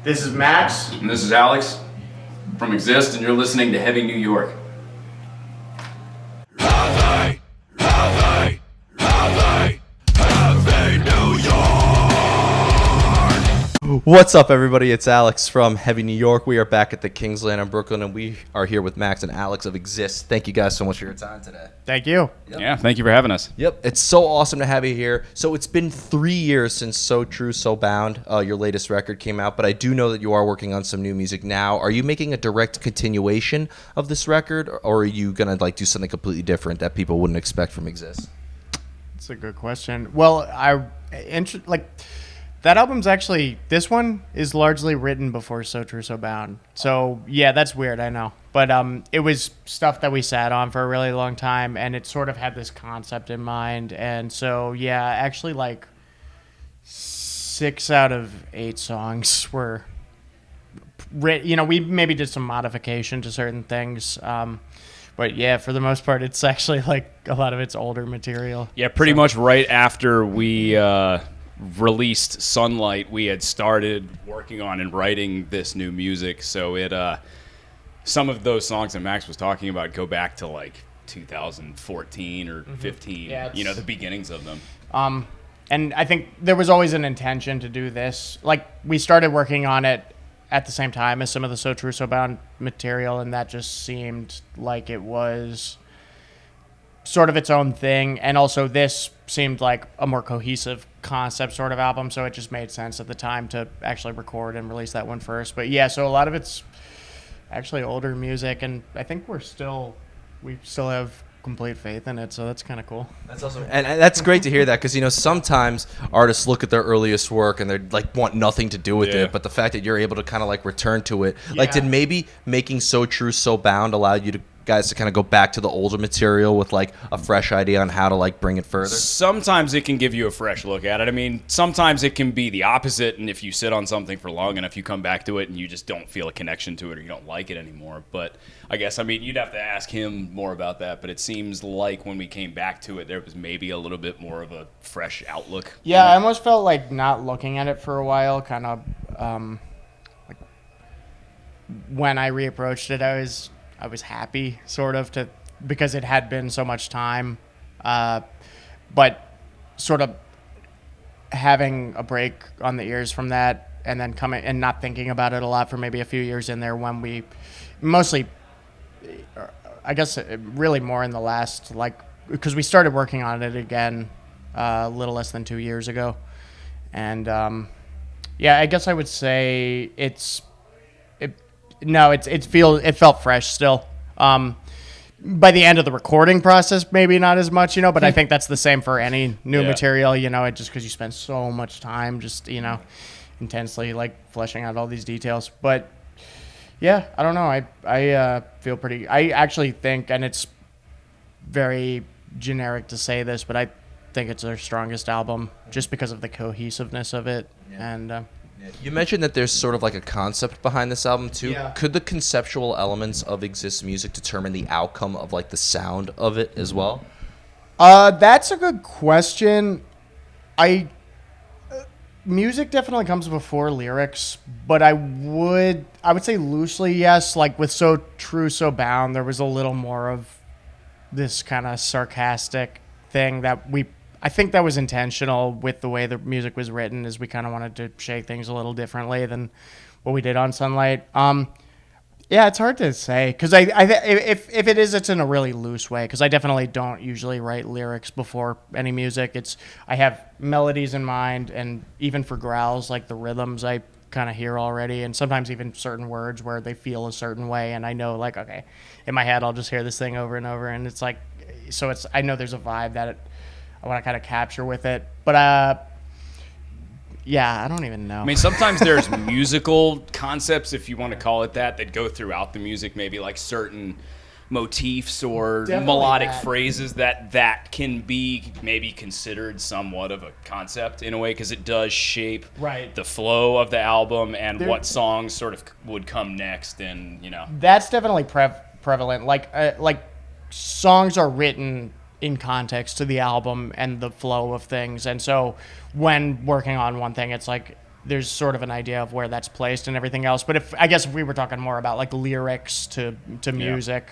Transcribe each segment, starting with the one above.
This is Max. And this is Alex from Exist, and you're listening to Heavy New York. Heavy New York! What's up, everybody? It's Alex from Heavy New York. We are back at the Kingsland in Brooklyn, and we are here with Max and Alex of Exist. Thank you guys so much for your time today. Thank you. Yep. Yeah, thank you for having us. Yep, it's so awesome to have you here. So it's been 3 years since So True, So Bound, your latest record came out, but I do know that you are working on some new music now. Are you making a direct continuation of this record, or are you going to do something completely different that people wouldn't expect from Exist? That's a good question. Well, that album's actually, this one is largely written before So True, So Bound. So, yeah, that's weird, I know. But it was stuff that we sat on for a really long time, and it sort of had this concept in mind. And so, yeah, actually, 6 out of 8 songs were written. We maybe did some modification to certain things. But, yeah, for the most part, it's actually, a lot of it's older material. Yeah, pretty much right after we released Sunlight, we had started working on and writing this new music. So it some of those songs that Max was talking about go back to 2014 or 15, Yeah, the beginnings of them. And I think there was always an intention to do this. We started working on it at the same time as some of the So True, So Bound material, and that just seemed like it was sort of its own thing. And also this seemed like a more cohesive concept sort of album, so it just made sense at the time to actually record and release that one first. But yeah, so a lot of it's actually older music, and I think we still have complete faith in it, so that's kind of cool. That's awesome, and that's great to hear that, because sometimes artists look at their earliest work and they want nothing to do with it, but the fact that you're able to kind of return to it, did maybe making So True, So Bound allow you guys to kind of go back to the older material with a fresh idea on how to bring it further? Sometimes it can give you a fresh look at it. I mean, sometimes it can be the opposite, and if you sit on something for long enough, you come back to it and you just don't feel a connection to it, or you don't like it anymore. But I guess, you'd have to ask him more about that, but it seems like when we came back to it, there was maybe a little bit more of a fresh outlook. Yeah, I almost felt like not looking at it for a while, kind of when I reapproached it, I was happy, sort of, because it had been so much time, but sort of having a break on the ears from that, and then coming and not thinking about it a lot for maybe a few years in there, when we mostly, I guess, really more in the last, because we started working on it again a little less than 2 years ago, and I guess I would say it felt fresh still. By the end of the recording process, maybe not as much, but I think that's the same for any new material, just because you spend so much time just, intensely fleshing out all these details. But yeah, I don't know. I feel pretty, I actually think, and it's very generic to say this, but I think it's their strongest album just because of the cohesiveness of it. And you mentioned that there's sort of a concept behind this album too. Yeah. Could the conceptual elements of Exist music determine the outcome of the sound of it as well? That's a good question. Music definitely comes before lyrics, but I would say loosely yes. With So True, So Bound, there was a little more of this kind of sarcastic thing that I think that was intentional with the way the music was written, is we kind of wanted to shake things a little differently than what we did on Sunlight. Yeah, it's hard to say, because if it is, it's in a really loose way, because I definitely don't usually write lyrics before any music. I have melodies in mind, and even for growls, the rhythms I kind of hear already, and sometimes even certain words where they feel a certain way, and I know okay, in my head I'll just hear this thing over and over, and it's so I know there's a vibe that I want to kind of capture with it, but yeah, I don't even know. Sometimes there's musical concepts, if you want to call it that go throughout the music, maybe certain motifs or Definitely melodic that. phrases that can be maybe considered somewhat of a concept in a way, because it does shape the flow of the album and what songs sort of would come next, and That's definitely prevalent. Songs are written in context to the album and the flow of things. And so when working on one thing, it's there's sort of an idea of where that's placed and everything else. But I guess if we were talking more about like lyrics to music,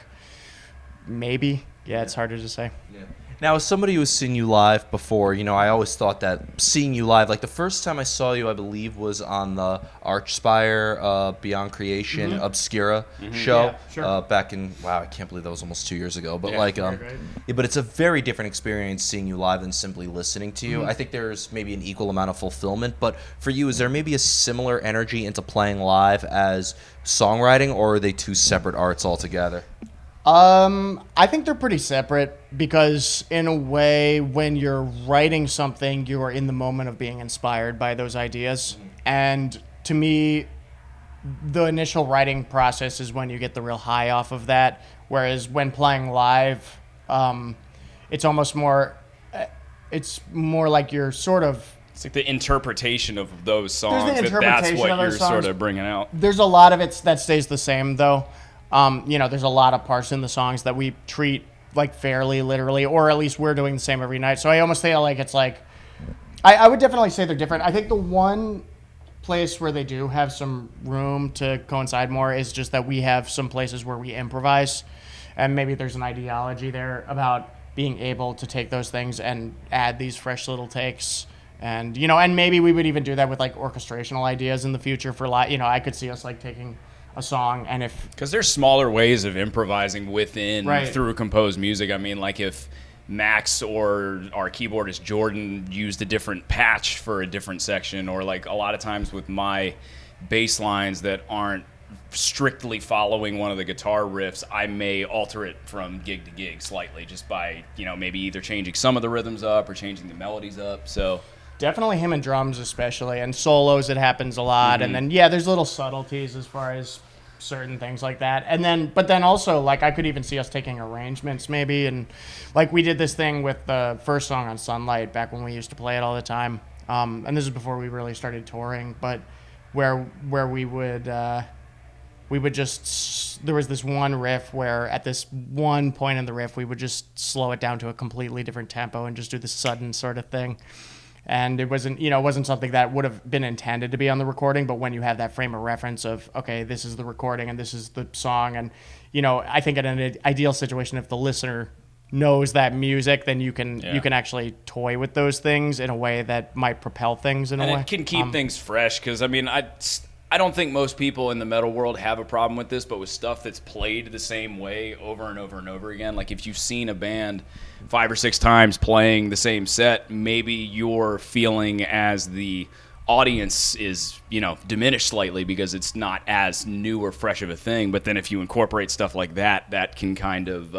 maybe. Yeah, it's harder to say. Yeah. Now, as somebody who has seen you live before, I always thought that seeing you live, like the first time I saw you, I believe, was on the Archspire Beyond Creation Obscura show Yeah, sure. back in, wow, I can't believe that was almost 2 years ago. But great. but it's a very different experience seeing you live than simply listening to you. I think there's maybe an equal amount of fulfillment. But for you, is there maybe a similar energy into playing live as songwriting, or are they two separate arts altogether? I think they're pretty separate because in a way, when you're writing something, you are in the moment of being inspired by those ideas. And to me, the initial writing process is when you get the real high off of that. Whereas when playing live, it's almost more, it's more like you're sort of, It's like the interpretation of those songs. There's the That's interpretation what of those you're songs. sort of bringing out. there's a lot of it that stays the same though. There's a lot of parts in the songs that we treat like fairly literally, or at least we're doing the same every night. So I almost feel like it's like, I would definitely say they're different. I think the one place where they do have some room to coincide more is just that we have some places where we improvise, and maybe there's an ideology there about being able to take those things and add these fresh little takes. And, and maybe we would even do that with like orchestrational ideas in the future for I could see us like taking a song, and Because there's smaller ways of improvising within Right. through composed music. I mean, like if Max or our keyboardist Jordan used a different patch for a different section, or like a lot of times with my bass lines that aren't strictly following one of the guitar riffs, I may alter it from gig to gig slightly just by, maybe either changing some of the rhythms up or changing the melodies up. So definitely him and drums especially, and solos it happens a lot. And then there's little subtleties as far as certain things like that. But then also like I could even see us taking arrangements maybe, and like we did this thing with the first song on Sunlight back when we used to play it all the time. And this is before we really started touring, but where we would just, there was this one riff where at this one point in the riff we would just slow it down to a completely different tempo and just do this sudden sort of thing. And it wasn't something that would have been intended to be on the recording, but when you have that frame of reference of, okay, this is the recording and this is the song, and, I think in an ideal situation, if the listener knows that music, then you can actually toy with those things in a way that might propel things in a way. And it can keep things fresh, because, I mean, I don't think most people in the metal world have a problem with this, but with stuff that's played the same way over and over and over again, like if you've seen a band 5 or 6 times playing the same set, maybe your feeling as the audience is, diminished slightly because it's not as new or fresh of a thing. But then if you incorporate stuff like that, that can kind of,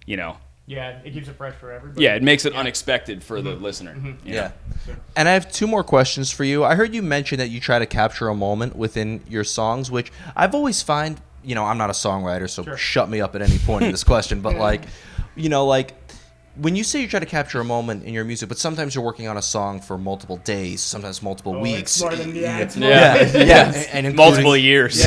Yeah, it keeps it fresh for everybody. yeah, it makes it unexpected for the listener. you know? Yeah. And I have 2 more questions for you. I heard you mention that you try to capture a moment within your songs, which I've always find, I'm not a songwriter, so shut me up at any point in this question, but like when you say you try to capture a moment in your music, but sometimes you're working on a song for multiple days, sometimes multiple weeks. More than Yeah. And including- Multiple years.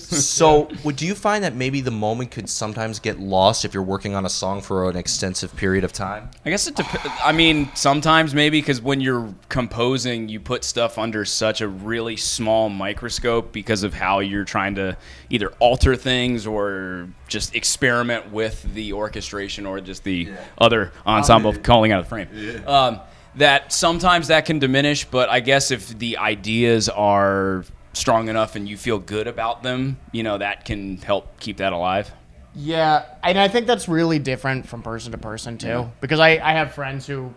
So, do you find that maybe the moment could sometimes get lost if you're working on a song for an extensive period of time? I guess it depends. I mean, sometimes maybe, because when you're composing, you put stuff under such a really small microscope because of how you're trying to either alter things or just experiment with the orchestration or just the other ensemble calling out of the frame. That sometimes that can diminish, but I guess if the ideas are strong enough and you feel good about them, that can help keep that alive. Yeah, and I think that's really different from person to person too, because I have friends who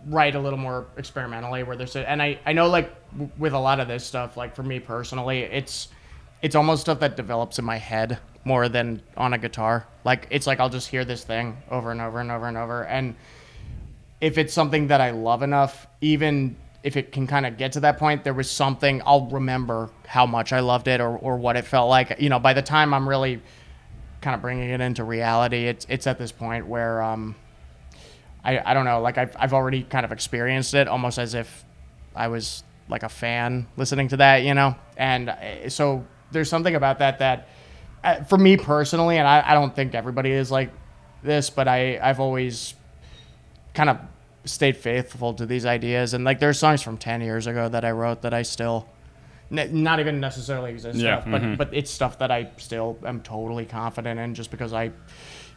write a little more experimentally, where they're and I know like with a lot of this stuff, like for me personally, it's almost stuff that develops in my head more than on a guitar. Like it's like I'll just hear this thing over and over and over and over, and if it's something that I love enough, even if it can kind of get to that point, there was something I'll remember how much I loved it or what it felt like. By the time I'm really kind of bringing it into reality, it's at this point where I don't know, like I've already kind of experienced it almost as if I was like a fan listening to that, and so there's something about that for me personally, and I don't think everybody is like this, but I've always kind of stayed faithful to these ideas. And like there's songs from 10 years ago that I wrote that I still not even necessarily exist stuff, but it's stuff that I still am totally confident in, just because I,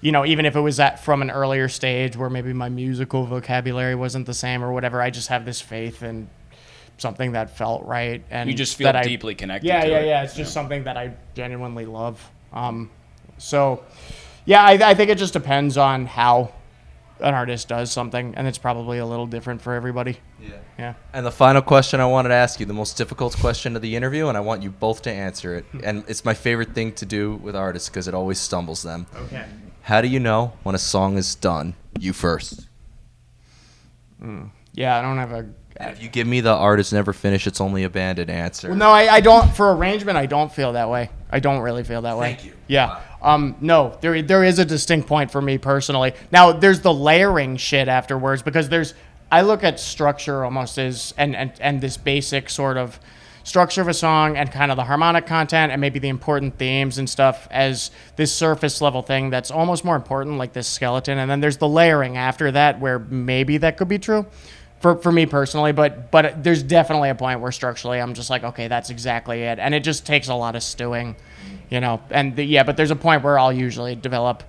even if it was from an earlier stage where maybe my musical vocabulary wasn't the same or whatever, I just have this faith in something that felt right. And You just feel that deeply connected yeah, to it. yeah. It's just something that I genuinely love. So yeah, I think it just depends on how an artist does something, and it's probably a little different for everybody. Yeah. And the final question I wanted to ask you, the most difficult question of the interview, and I want you both to answer it. And it's my favorite thing to do with artists because it always stumbles them. Okay. How do you know when a song is done? You first. Yeah, I don't have a. If you give me the artist never finish, it's only abandoned answer. Well, no, I don't. For arrangement, I don't feel that way. I don't really feel that way. Thank you. Yeah. No, there is a distinct point for me personally. Now, there's the layering shit afterwards, because I look at structure almost as and this basic sort of structure of a song and kind of the harmonic content and maybe the important themes and stuff as this surface level thing that's almost more important, like this skeleton. And then there's the layering after that, where maybe that could be true for me personally, but there's definitely a point where structurally I'm just like, okay, that's exactly it. And it just takes a lot of stewing, but there's a point where I'll usually develop,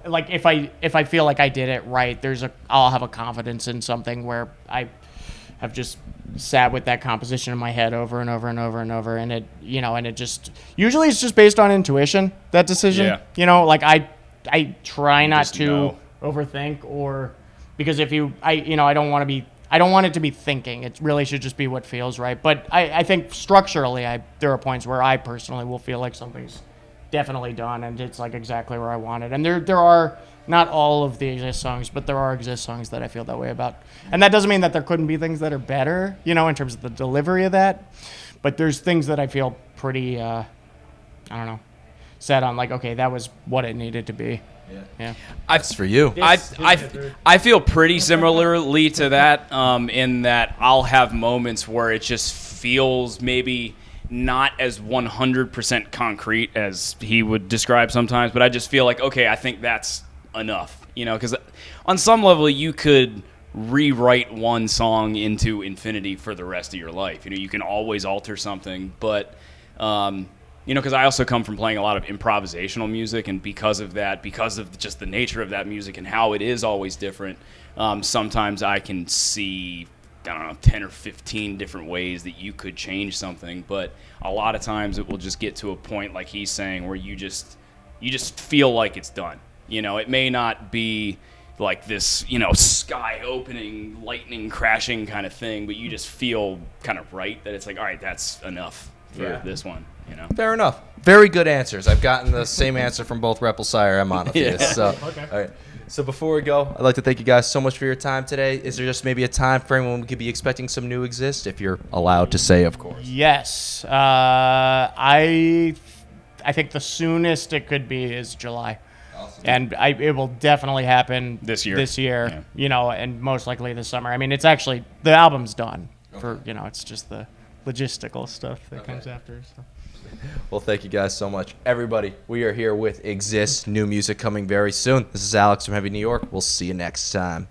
like if I feel like I did it right, I'll have a confidence in something where I have just sat with that composition in my head over and over and over and over, and it just usually it's just based on intuition, that decision. Yeah. Like I try not just to know. overthink, or because I don't want it to be thinking. It really should just be what feels right. But I think structurally, there are points where I personally will feel like something's definitely done, and it's like exactly where I want it. And there are not all of the Exist songs, but there are Exist songs that I feel that way about. And that doesn't mean that there couldn't be things that are better, in terms of the delivery of that. But there's things that I feel pretty, set on, like, okay, that was what it needed to be. Yeah. That's for you. I feel pretty similarly to that, in that I'll have moments where it just feels maybe not as 100% concrete as he would describe sometimes, but I just feel like, okay, I think that's enough, because on some level you could rewrite one song into infinity for the rest of your life. You can always alter something, but because I also come from playing a lot of improvisational music, and because of just the nature of that music and how it is always different, sometimes I can see, 10 or 15 different ways that you could change something, but a lot of times it will just get to a point, like he's saying, where you just feel like it's done. It may not be like this, sky opening, lightning crashing kind of thing, but you just feel kind of right that it's like, all right, that's enough for this one. Fair enough. Very good answers. I've gotten the same answer from both Repulsire and Monotheist. Yeah. So, Okay. all right. So before we go, I'd like to thank you guys so much for your time today. Is there just maybe a time frame when we could be expecting some new Exist, if you're allowed to say, of course? Yes. I think the soonest it could be is July. Awesome. And it will definitely happen This year. And most likely this summer. I mean, it's actually, the album's done. It's just the logistical stuff that comes after. So. Well, thank you guys so much. Everybody, we are here with Exist, new music coming very soon. This is Alex from Heavy New York. We'll see you next time.